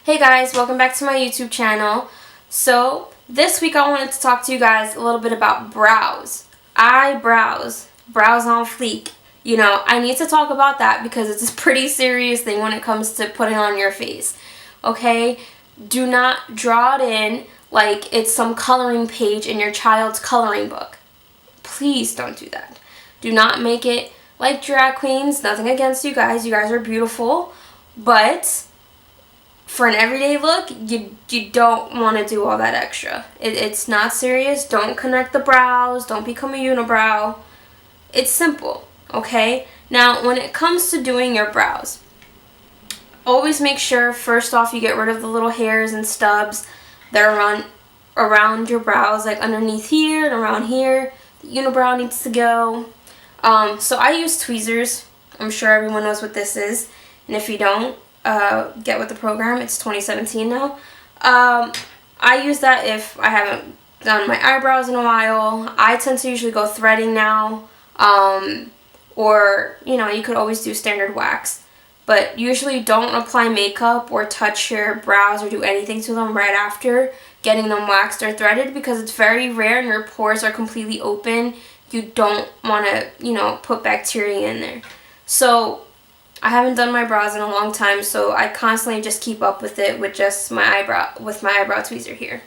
Hey guys, welcome back to my YouTube channel. So this week I wanted to talk to you guys a little bit about brows. Eyebrows. Brows on fleek. You know, I need to talk about that because it's a pretty serious thing when it comes to putting on your face. Okay? Do not draw it in like it's some coloring page in your child's coloring book. Please don't do that. Do not make it like drag queens. Nothing against you guys. You guys are beautiful. But for an everyday look, you don't want to do all that extra. It's not serious. Don't connect the brows. Don't become a unibrow. It's simple, okay? Now, when it comes to doing your brows, always make sure, first off, you get rid of the little hairs and stubs that are around your brows, like underneath here and around here. The unibrow needs to go. So I use tweezers. I'm sure everyone knows what this is. And if you don't, get with the program. It's 2017 now. I use that if I haven't done my eyebrows in a while. I tend to usually go threading now. Or, you know, you could always do standard wax. But usually don't apply makeup or touch your brows or do anything to them right after getting them waxed or threaded because it's very rare and your pores are completely open. You don't want to, you know, put bacteria in there. So I haven't done my brows in a long time, so I constantly just keep up with it with just my eyebrow tweezer here.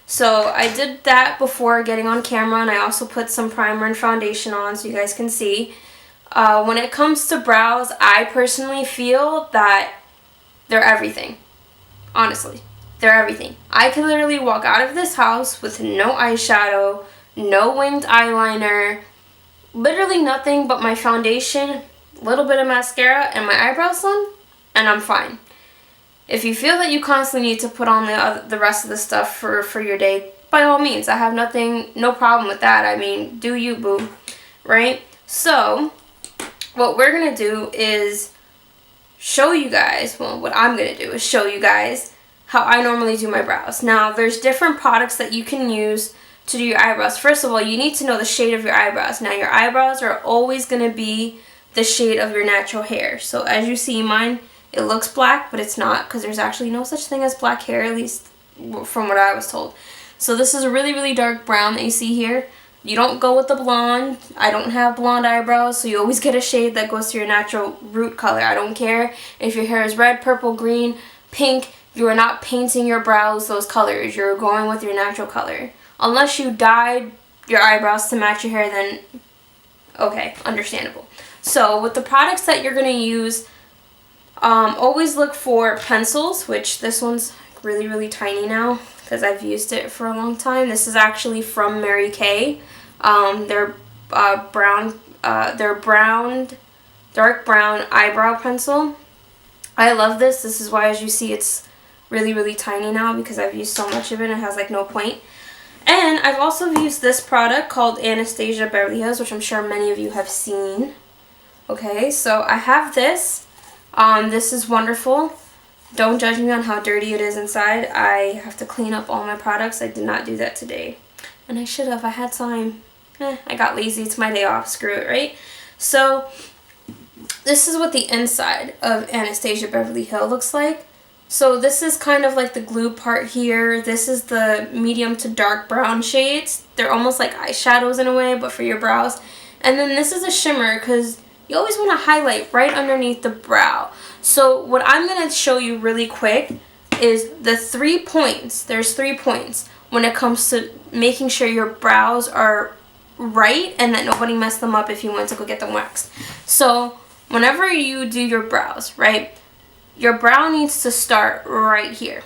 So I did that before getting on camera, and I also put some primer and foundation on so you guys can see. When it comes to brows, I personally feel that they're everything. Honestly, they're everything. I could literally walk out of this house with no eyeshadow, no winged eyeliner, literally nothing but my foundation, little bit of mascara, and my eyebrows done, and I'm fine. If you feel that you constantly need to put on the rest of the stuff for your day, by all means, I have no problem with that. I mean, do you, boo, right? So what we're gonna do is show you guys, well, what I'm gonna do is show you guys how I normally do my brows. Now, there's different products that you can use to do your eyebrows. First of all, you need to know the shade of your eyebrows. Now, your eyebrows are always gonna be the shade of your natural hair. So as you see, mine, it looks black, but it's not, because there's actually no such thing as black hair, at least from what I was told. So this is a really, really dark brown that you see here. You don't go with the blonde. I don't have blonde eyebrows, so you always get a shade that goes to your natural root color. I don't care if your hair is red, purple, green, pink. You are not painting your brows those colors. You're going with your natural color. Unless you dyed your eyebrows to match your hair, then okay, understandable. So with the products that you're going to use, always look for pencils, which this one's really, really tiny now because I've used it for a long time. This is actually from Mary Kay. They're dark brown eyebrow pencil. I love this. This is why, as you see, it's really, really tiny now because I've used so much of it. It has like no point. And I've also used this product called Anastasia Beverly Hills, which I'm sure many of you have seen. Okay, so I have this. This is wonderful. Don't judge me on how dirty it is inside. I have to clean up all my products. I did not do that today. And I should have. I had time. I got lazy. It's my day off. Screw it, right? So this is what the inside of Anastasia Beverly Hills looks like. So this is kind of like the glue part here. This is the medium to dark brown shades. They're almost like eyeshadows in a way, but for your brows. And then this is a shimmer because you always want to highlight right underneath the brow. So what I'm going to show you really quick is the 3 points. There's 3 points when it comes to making sure your brows are right and that nobody messed them up if you went to go get them waxed. So whenever you do your brows, right, your brow needs to start right here.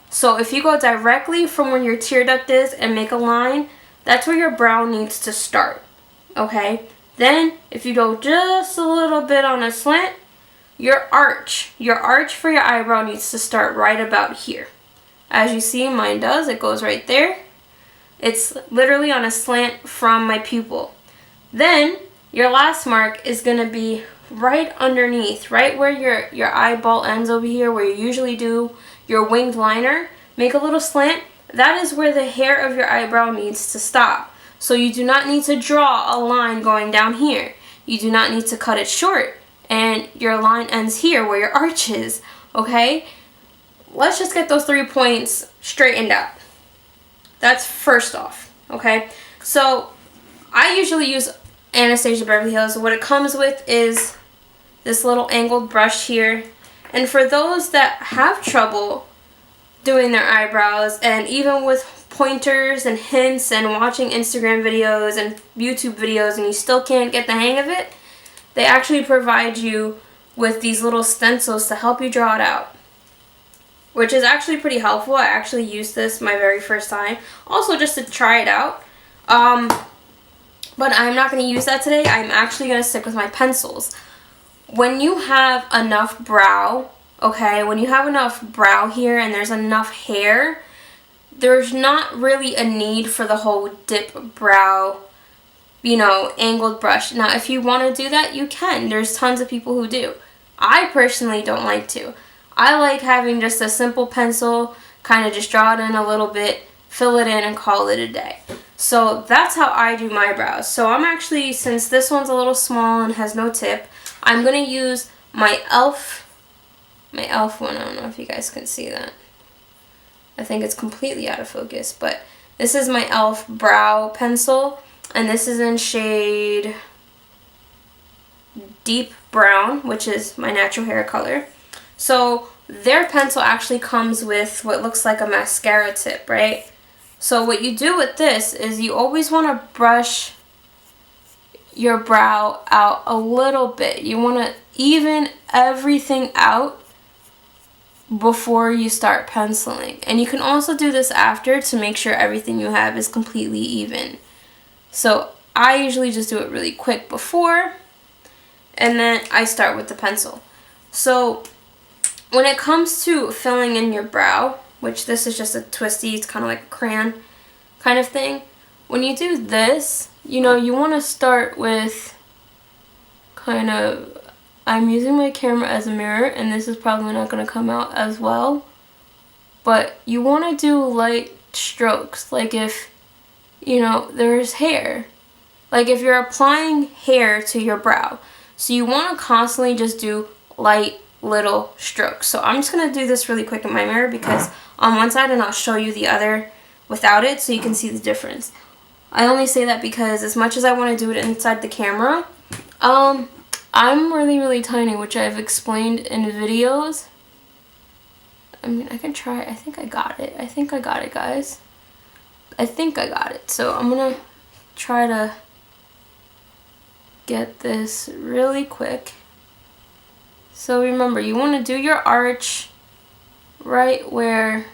So if you go directly from where your tear duct is and make a line, that's where your brow needs to start, okay? Then, if you go just a little bit on a slant, your arch for your eyebrow needs to start right about here. As you see, mine does. It goes right there. It's literally on a slant from my pupil. Then, your last mark is going to be right underneath, right where your eyeball ends over here, where you usually do your winged liner. Make a little slant. That is where the hair of your eyebrow needs to stop. So you do not need to draw a line going down here. You do not need to cut it short. And your line ends here where your arch is, okay? let's just get those 3 points straightened out. That's first off, okay? So I usually use Anastasia Beverly Hills. What it comes with is this little angled brush here. And for those that have trouble doing their eyebrows, and even with pointers and hints and watching Instagram videos and YouTube videos and you still can't get the hang of it, they actually provide you with these little stencils to help you draw it out, which is actually pretty helpful. I actually used this my very first time, also just to try it out. But I'm not going to use that today. I'm actually going to stick with my pencils. When you have enough brow, okay, when you have enough brow here and there's enough hair, there's not really a need for the whole dip brow, you know, angled brush. Now, if you want to do that, you can. There's tons of people who do. I personally don't like to. I like having just a simple pencil, kind of just draw it in a little bit, fill it in, and call it a day. So that's how I do my brows. So I'm actually, since this one's a little small and has no tip, I'm going to use my e.l.f. one. I don't know if you guys can see that. I think it's completely out of focus, but this is my e.l.f. brow pencil, and this is in shade Deep Brown, which is my natural hair color. So their pencil actually comes with what looks like a mascara tip, right? So what you do with this is you always want to brush your brow out a little bit. You want to even everything out before you start penciling. And you can also do this after to make sure everything you have is completely even. So I usually just do it really quick before, and then I start with the pencil. So when it comes to filling in your brow, which this is just a twisty, it's kind of like a crayon kind of thing. When you do this, you know, you want to start with kind of, I'm using my camera as a mirror, and this is probably not going to come out as well, but you want to do light strokes, like if, you know, there's hair. Like if you're applying hair to your brow, so you want to constantly just do light little strokes. So I'm just going to do this really quick in my mirror because on one side, and I'll show you the other without it so you can see the difference. I only say that because as much as I want to do it inside the camera, I'm really tiny, which I've explained in videos. I mean, I can try. I think I got it. I think I got it, guys. I think I got it. So I'm going to try to get this really quick. So remember, you want to do your arch right where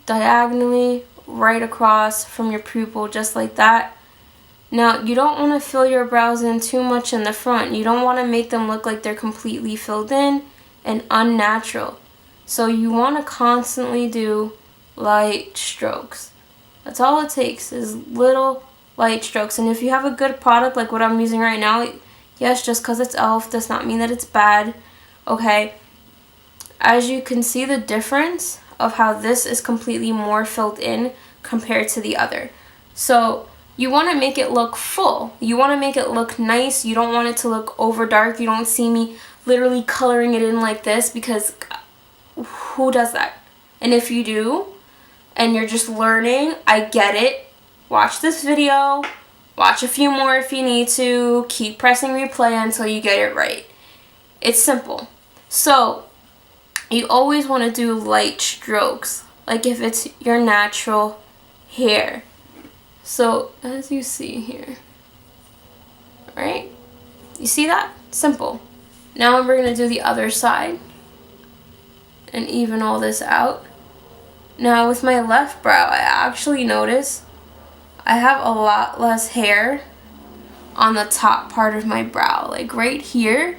diagonally right across from your pupil, just like that. Now, you don't want to fill your brows in too much in the front. You don't want to make them look like they're completely filled in and unnatural. So you want to constantly do light strokes. That's all it takes, is little light strokes. And if you have a good product like what I'm using right now, yes, just because it's e.l.f. does not mean that it's bad, okay? As you can see the difference of how this is completely more filled in compared to the other. So you want to make it look full. You want to make it look nice. You don't want it to look over dark. You don't see me literally coloring it in like this, because who does that? And if you do, and you're just learning, I get it. Watch this video. Watch a few more if you need to. Keep pressing replay until you get it right. It's simple. So you always want to do light strokes, like if it's your natural hair. So as you see here, right? You see that? Simple. Now we're going to do the other side and even all this out. Now with my left brow, I actually notice I have a lot less hair on the top part of my brow. Like right here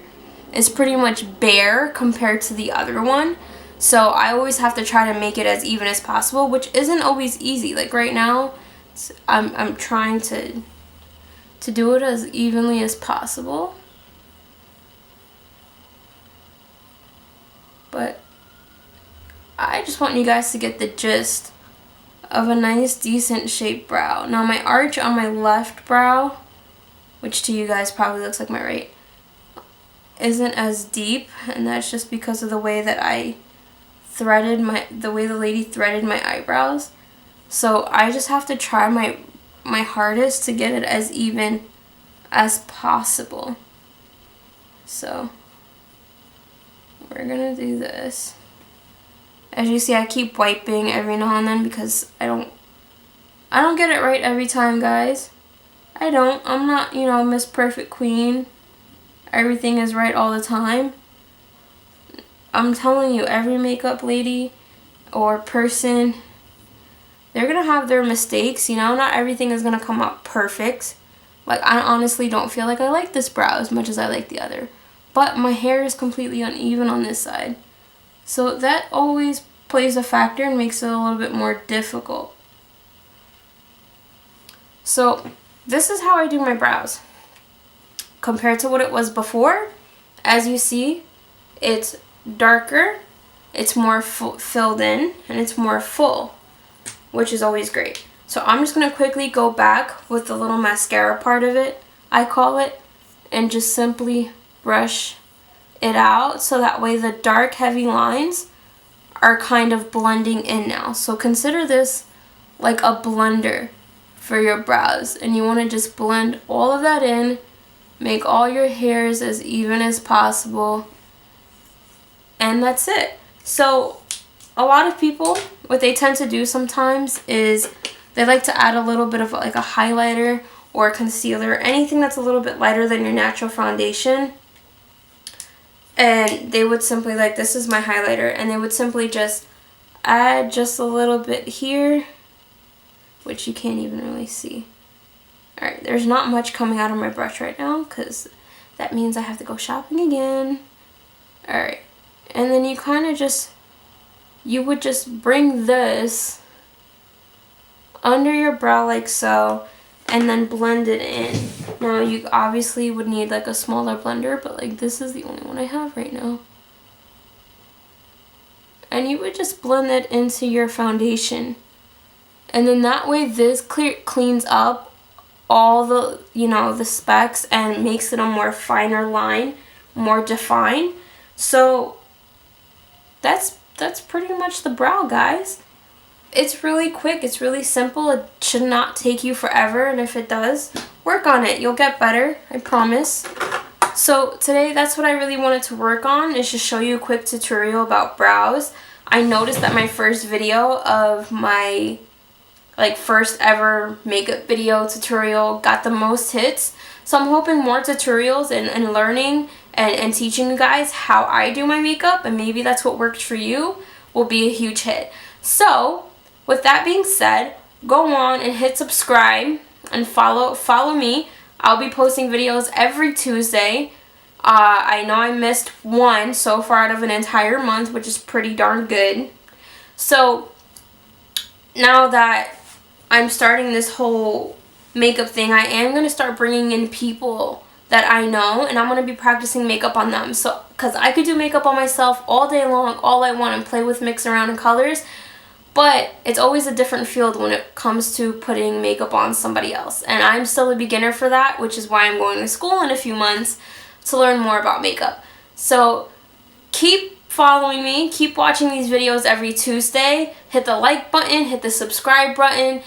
is pretty much bare compared to the other one. So I always have to try to make it as even as possible, which isn't always easy. Like right now, I'm trying to do it as evenly as possible. But I just want you guys to get the gist of a nice, decent shaped brow. Now my arch on my left brow, which to you guys probably looks like my right, isn't as deep, and that's just because of the way that I the way the lady threaded my eyebrows. So I just have to try my hardest to get it as even as possible. So we're gonna do this. As you see, I keep wiping every now and then because I don't get it right every time, guys. I'm not, Miss Perfect Queen. Everything is right all the time. I'm telling you, every makeup lady or person, they're gonna have their mistakes, not everything is gonna come out perfect. Like, I honestly don't feel like I like this brow as much as I like the other. But my hair is completely uneven on this side. So that always plays a factor and makes it a little bit more difficult. So this is how I do my brows. Compared to what it was before, as you see, it's darker, it's more filled in, and it's more full, which is always great. So I'm just going to quickly go back with the little mascara part of it, I call it, and just simply brush it out so that way the dark heavy lines are kind of blending in now. So consider this like a blender for your brows, and you want to just blend all of that in, make all your hairs as even as possible, and that's it. So a lot of people, what they tend to do sometimes is they like to add a little bit of like a highlighter or concealer, anything that's a little bit lighter than your natural foundation. And they would simply, like, this is my highlighter, and they would simply just add just a little bit here, which you can't even really see. Alright, there's not much coming out of my brush right now because that means I have to go shopping again. Alright, and then you would just bring this under your brow like so, and then blend it in. Now you obviously would need like a smaller blender, but like this is the only one I have right now. And you would just blend that into your foundation. And then that way this cleans up all the, the specks and makes it a more finer line, more defined. So that's pretty much the brow, guys. It's really quick, it's really simple, it should not take you forever, and if it does, work on it. You'll get better, I promise. So today, that's what I really wanted to work on, is just show you a quick tutorial about brows. I noticed that my first video of my first ever makeup video tutorial got the most hits. So I'm hoping more tutorials and learning and teaching you guys how I do my makeup, and maybe that's what worked for you, will be a huge hit. So with that being said, go on and hit subscribe and follow me. I'll be posting videos every Tuesday. I know I missed one so far out of an entire month, which is pretty darn good. So now that I'm starting this whole makeup thing, I am going to start bringing in people that I know, and I'm going to be practicing makeup on them. So, because I could do makeup on myself all day long, all I want, and play with, mix around in colors. But it's always a different field when it comes to putting makeup on somebody else. And I'm still a beginner for that, which is why I'm going to school in a few months to learn more about makeup. So keep following me, keep watching these videos every Tuesday. Hit the like button, hit the subscribe button,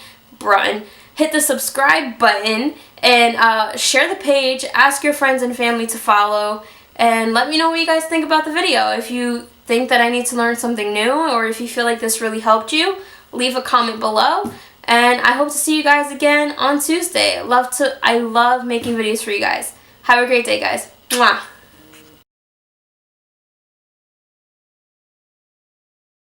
hit the subscribe button, and share the page, ask your friends and family to follow, and let me know what you guys think about the video. If you think that I need to learn something new, or if you feel like this really helped you, leave a comment below, and I hope to see you guys again on Tuesday. I love making videos for you guys. Have a great day, guys. Mwah.